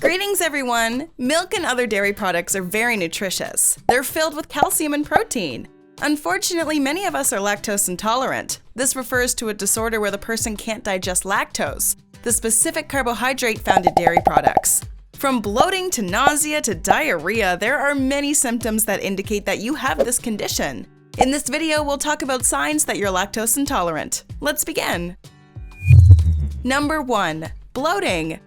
Greetings everyone! Milk and other dairy products are very nutritious. They're filled with calcium and protein. Unfortunately, many of us are lactose intolerant. This refers to a disorder where the person can't digest lactose, the specific carbohydrate found in dairy products. From bloating to nausea to diarrhea, there are many symptoms that indicate that you have this condition. In this video, we'll talk about signs that you're lactose intolerant. Let's begin. Number 1. Bloating.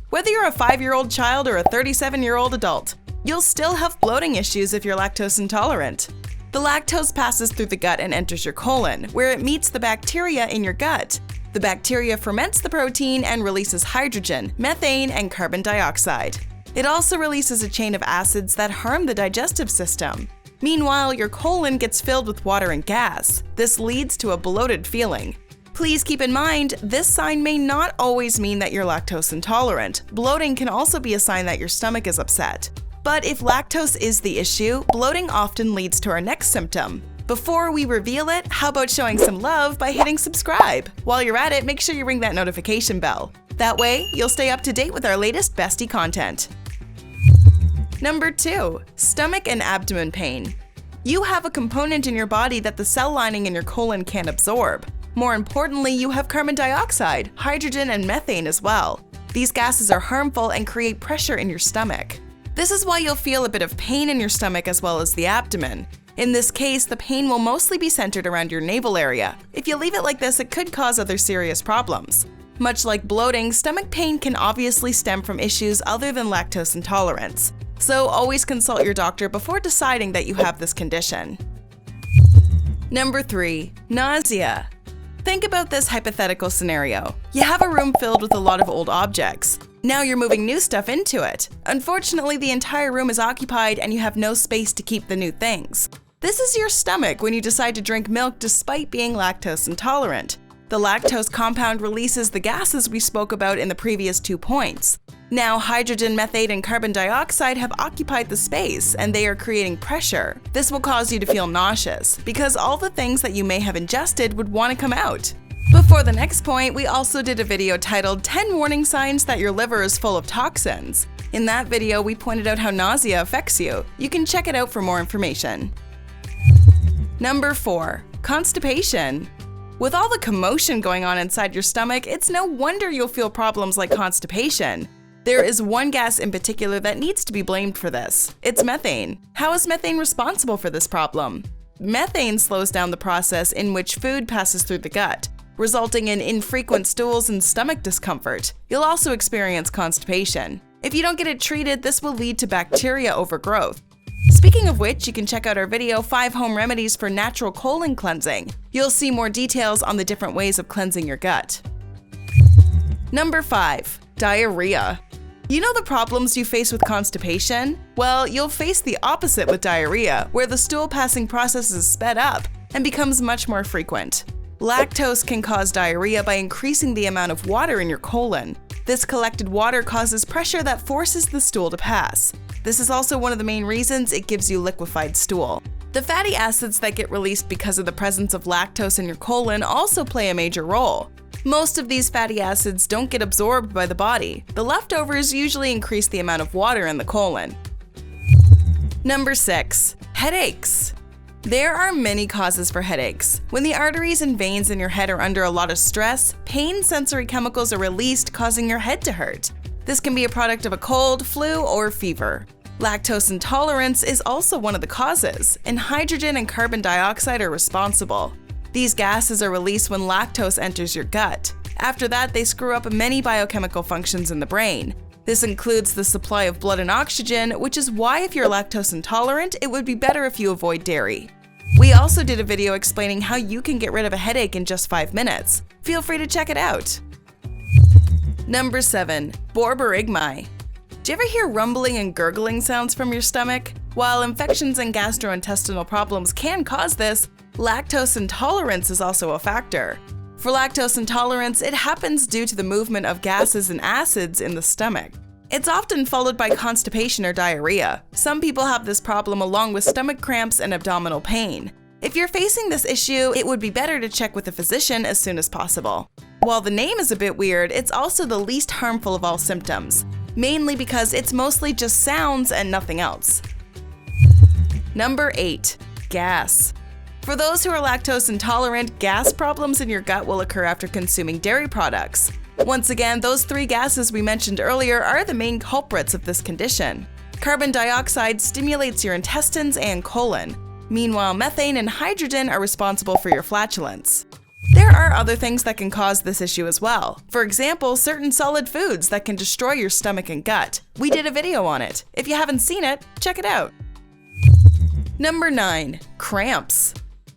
Whether you're a 5-year-old child or a 37-year-old adult, you'll still have bloating issues if you're lactose intolerant. The lactose passes through the gut and enters your colon, where it meets the bacteria in your gut. The bacteria ferments the protein and releases hydrogen, methane, and carbon dioxide. It also releases a chain of acids that harm the digestive system. Meanwhile, your colon gets filled with water and gas. This leads to a bloated feeling. Please keep in mind, this sign may not always mean that you're lactose intolerant. Bloating can also be a sign that your stomach is upset. But if lactose is the issue, bloating often leads to our next symptom. Before we reveal it, how about showing some love by hitting subscribe? While you're at it, make sure you ring that notification bell. That way, you'll stay up to date with our latest bestie content. Number 2. Stomach and abdomen pain. You have a component in your body that the cell lining in your colon can't absorb. More importantly, you have carbon dioxide, hydrogen, and methane as well. These gases are harmful and create pressure in your stomach. This is why you'll feel a bit of pain in your stomach as well as the abdomen. In this case, the pain will mostly be centered around your navel area. If you leave it like this, it could cause other serious problems. Much like bloating, stomach pain can obviously stem from issues other than lactose intolerance. So always consult your doctor before deciding that you have this condition. Number 3. Nausea. Think about this hypothetical scenario. You have a room filled with a lot of old objects. Now you're moving new stuff into it. Unfortunately, the entire room is occupied and you have no space to keep the new things. This is your stomach when you decide to drink milk despite being lactose intolerant. The lactose compound releases the gases we spoke about in the previous 2 points. Now, hydrogen, methane, and carbon dioxide have occupied the space, and they are creating pressure. This will cause you to feel nauseous, because all the things that you may have ingested would want to come out. Before the next point, we also did a video titled 10 Warning Signs That Your Liver is Full of Toxins. In that video, we pointed out how nausea affects you. You can check it out for more information. Number 4. Constipation. With all the commotion going on inside your stomach, it's no wonder you'll feel problems like constipation. There is one gas in particular that needs to be blamed for this. It's methane. How is methane responsible for this problem? Methane slows down the process in which food passes through the gut, resulting in infrequent stools and stomach discomfort. You'll also experience constipation. If you don't get it treated, this will lead to bacteria overgrowth. Speaking of which, you can check out our video 5 Home Remedies for Natural Colon Cleansing. You'll see more details on the different ways of cleansing your gut. Number 5. Diarrhea. You know the problems you face with constipation? Well, you'll face the opposite with diarrhea, where the stool passing process is sped up and becomes much more frequent. Lactose can cause diarrhea by increasing the amount of water in your colon. This collected water causes pressure that forces the stool to pass. This is also one of the main reasons it gives you liquefied stool. The fatty acids that get released because of the presence of lactose in your colon also play a major role. Most of these fatty acids don't get absorbed by the body. The leftovers usually increase the amount of water in the colon. Number 6. Headaches. There are many causes for headaches. When the arteries and veins in your head are under a lot of stress, pain-sensory chemicals are released, causing your head to hurt. This can be a product of a cold, flu, or fever. Lactose intolerance is also one of the causes, and hydrogen and carbon dioxide are responsible. These gases are released when lactose enters your gut. After that, they screw up many biochemical functions in the brain. This includes the supply of blood and oxygen, which is why if you're lactose intolerant, it would be better if you avoid dairy. We also did a video explaining how you can get rid of a headache in just 5 minutes. Feel free to check it out. Number 7. Borborygmi. Do you ever hear rumbling and gurgling sounds from your stomach? While infections and gastrointestinal problems can cause this, lactose intolerance is also a factor. For lactose intolerance, it happens due to the movement of gases and acids in the stomach. It's often followed by constipation or diarrhea. Some people have this problem along with stomach cramps and abdominal pain. If you're facing this issue, it would be better to check with a physician as soon as possible. While the name is a bit weird, it's also the least harmful of all symptoms. mainly because it's mostly just sounds and nothing else. Number 8. Gas. For those who are lactose intolerant, gas problems in your gut will occur after consuming dairy products. Once again, those 3 gases we mentioned earlier are the main culprits of this condition. Carbon dioxide stimulates your intestines and colon. Meanwhile, methane and hydrogen are responsible for your flatulence. There are other things that can cause this issue as well. For example, certain solid foods that can destroy your stomach and gut. We did a video on it. If you haven't seen it, check it out. Number 9. Cramps.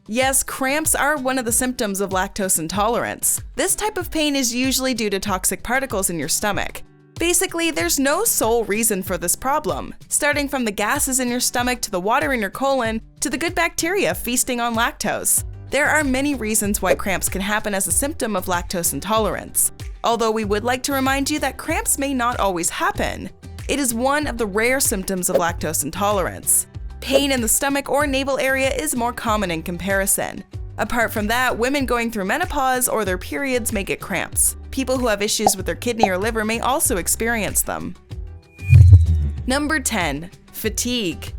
Yes, cramps are one of the symptoms of lactose intolerance. This type of pain is usually due to toxic particles in your stomach. Basically, there's no sole reason for this problem, starting from the gases in your stomach to the water in your colon to the good bacteria feasting on lactose. There are many reasons why cramps can happen as a symptom of lactose intolerance. Although we would like to remind you that cramps may not always happen. It is one of the rare symptoms of lactose intolerance. Pain in the stomach or navel area is more common in comparison. Apart from that, women going through menopause or their periods may get cramps. People who have issues with their kidney or liver may also experience them. Number 10. Fatigue.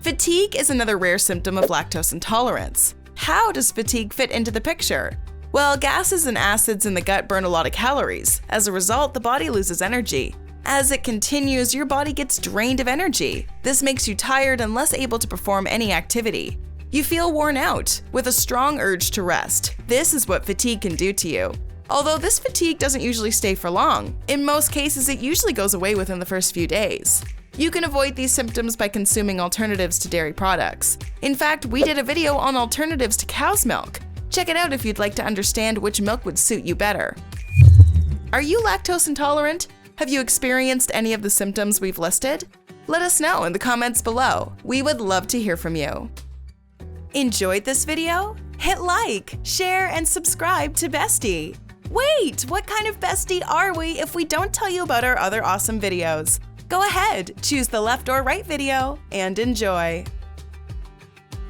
Fatigue is another rare symptom of lactose intolerance. How does fatigue fit into the picture? Well, gases and acids in the gut burn a lot of calories. As a result, the body loses energy. As it continues, your body gets drained of energy. This makes you tired and less able to perform any activity. You feel worn out, with a strong urge to rest. This is what fatigue can do to you. Although this fatigue doesn't usually stay for long. In most cases, it usually goes away within the first few days. You can avoid these symptoms by consuming alternatives to dairy products. In fact, we did a video on alternatives to cow's milk. Check it out if you'd like to understand which milk would suit you better. Are you lactose intolerant? Have you experienced any of the symptoms we've listed? Let us know in the comments below. We would love to hear from you. Enjoyed this video? Hit like, share, and subscribe to Bestie. Wait, what kind of bestie are we if we don't tell you about our other awesome videos? Go ahead, choose the left or right video, and enjoy.